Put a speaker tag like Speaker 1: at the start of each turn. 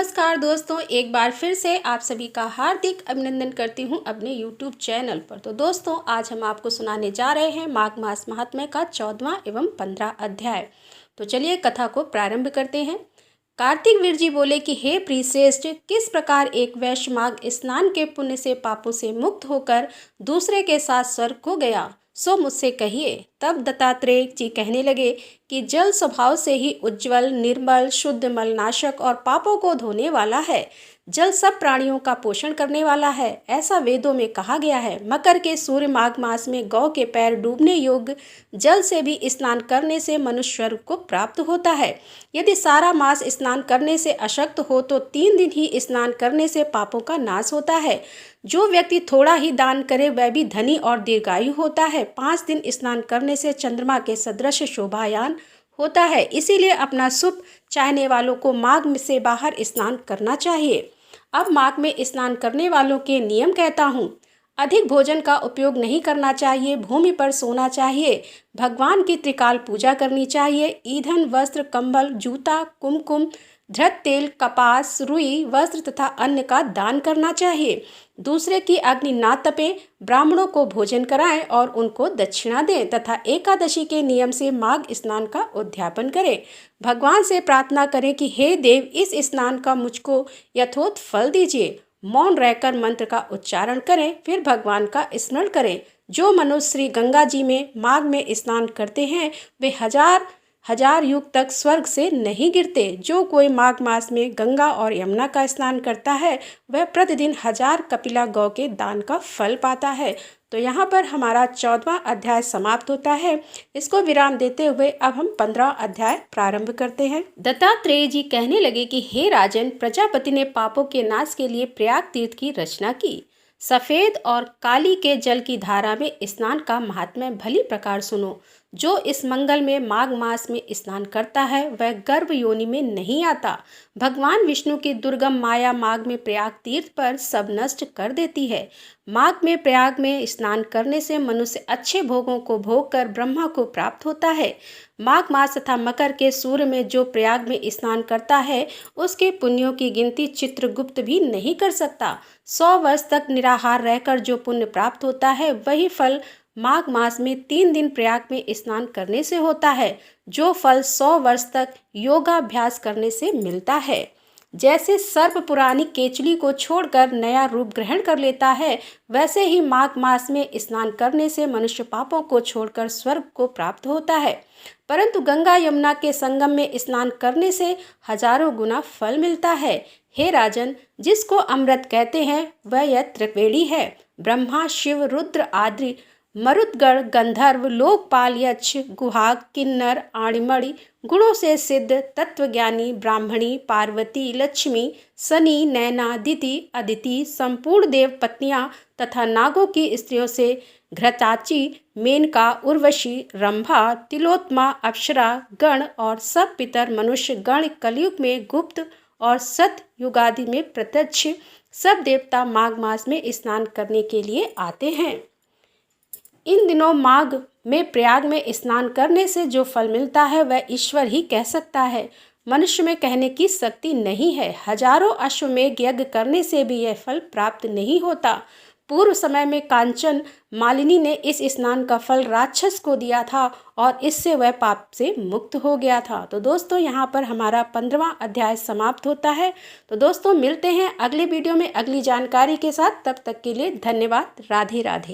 Speaker 1: नमस्कार दोस्तों, एक बार फिर से आप सभी का हार्दिक अभिनंदन करती हूं अपने YouTube चैनल पर। तो दोस्तों, आज हम आपको सुनाने जा रहे हैं माघ मास महात्म्य का 14वां एवं 15 अध्याय। तो चलिए कथा को प्रारंभ करते हैं। कार्तिक वीर जी बोले कि हे प्रिय श्रेष्ठ, किस प्रकार एक वैश्य माघ स्नान के पुण्य से पापों से मुक्त होकर दूसरे के साथ स्वर्ग को गया, सो मुझसे कहिए। तब दत्तात्रेय जी कहने लगे कि जल स्वभाव से ही उज्ज्वल, निर्मल, शुद्ध, मलनाशक और पापों को धोने वाला है। जल सब प्राणियों का पोषण करने वाला है, ऐसा वेदों में कहा गया है। मकर के सूर्य माघ मास में गौ के पैर डूबने योग्य जल से भी स्नान करने से मनुष्य स्वर्ग को प्राप्त होता है। यदि सारा मास स्नान करने से अशक्त हो तो 3 दिन ही स्नान करने से पापों का नाश होता है। जो व्यक्ति थोड़ा ही दान करे वह भी धनी और दीर्घायु होता है। 5 दिन स्नान करने से चंद्रमा के सदृश शोभायान होता है। इसीलिए अपना सुख चाहने वालों को माघ से बाहर स्नान करना चाहिए। अब माघ में स्नान करने वालों के नियम कहता हूँ। अधिक भोजन का उपयोग नहीं करना चाहिए। भूमि पर सोना चाहिए। भगवान की त्रिकाल पूजा करनी चाहिए। ईंधन, वस्त्र, कंबल, जूता, कुमकुम, धृत तेल, कपास, रुई, वस्त्र तथा अन्न का दान करना चाहिए। दूसरे की अग्नि ना तपे। ब्राह्मणों को भोजन कराएं और उनको दक्षिणा दें तथा एकादशी के नियम से माघ स्नान का उद्यापन करें। भगवान से प्रार्थना करें कि हे देव, इस स्नान का मुझको यथोचित फल दीजिए। मौन रहकर मंत्र का उच्चारण करें, फिर भगवान का स्मरण करें। जो मनुष्य श्री गंगा जी में माघ में स्नान करते हैं वे हजार युग तक स्वर्ग से नहीं गिरते। जो कोई माघ मास में गंगा और यमुना का स्नान करता है वह प्रतिदिन 1000 कपिला गौ के दान का फल पाता है। तो यहाँ पर हमारा 14वां अध्याय समाप्त होता है। इसको विराम देते हुए अब हम 15 अध्याय प्रारंभ करते हैं। दत्तात्रेय जी कहने लगे कि हे राजन, प्रजापति ने पापों के नाश के लिए प्रयाग तीर्थ की रचना की। सफेद और काली के जल की धारा में स्नान का महात्म्य भली प्रकार सुनो। जो इस मंगल में माघ मास में स्नान करता है वह गर्भ योनि में नहीं आता। भगवान विष्णु की दुर्गम माया माघ में प्रयाग तीर्थ पर सब नष्ट कर देती है। माघ में प्रयाग में स्नान करने से मनुष्य अच्छे भोगों को भोग कर ब्रह्मा को प्राप्त होता है। माघ मास तथा मकर के सूर्य में जो प्रयाग में स्नान करता है उसके पुण्यों की गिनती चित्रगुप्त भी नहीं कर सकता। 100 वर्ष तक निराहार रहकर जो पुण्य प्राप्त होता है वही फल माघ मास में 3 दिन प्रयाग में स्नान करने से होता है, जो फल 100 वर्ष तक योगाभ्यास करने से मिलता है। जैसे सर्प पुरानी केचुली को छोड़कर नया रूप ग्रहण कर लेता है, वैसे ही माघ मास में स्नान करने से मनुष्य पापों को छोड़कर स्वर्ग को प्राप्त होता है। परंतु गंगा यमुना के संगम में स्नान करने से हजारों गुना फल मिलता है। हे राजन, जिसको अमृत कहते हैं वह यह त्रिवेणी है। ब्रह्मा, शिव, रुद्र आदि मरुदगण, गंधर्व, लोकपाल, यक्ष, गुहाग, किन्नर, आणिमणि गुणों से सिद्ध तत्वज्ञानी ब्राह्मणी, पार्वती, लक्ष्मी, शनि, नैना, दिति, अदिति, संपूर्ण देव पत्नियां तथा नागों की स्त्रियों से घृताची, मेनका, उर्वशी, रंभा, तिलोत्तमा, अप्सरा गण और सब पितर मनुष्य गण कलयुग में गुप्त और सत युगादि में प्रत्यक्ष सब देवता माघ मास में स्नान करने के लिए आते हैं। इन दिनों माघ में प्रयाग में स्नान करने से जो फल मिलता है वह ईश्वर ही कह सकता है। मनुष्य में कहने की शक्ति नहीं है। हजारों अश्वमेध यज्ञ करने से भी यह फल प्राप्त नहीं होता। पूर्व समय में कांचन मालिनी ने इस स्नान का फल राक्षस को दिया था और इससे वह पाप से मुक्त हो गया था। तो दोस्तों, यहाँ पर हमारा 15वां अध्याय समाप्त होता है। तो दोस्तों, मिलते हैं अगले वीडियो में अगली जानकारी के साथ। तब तक के लिए धन्यवाद। राधे राधे।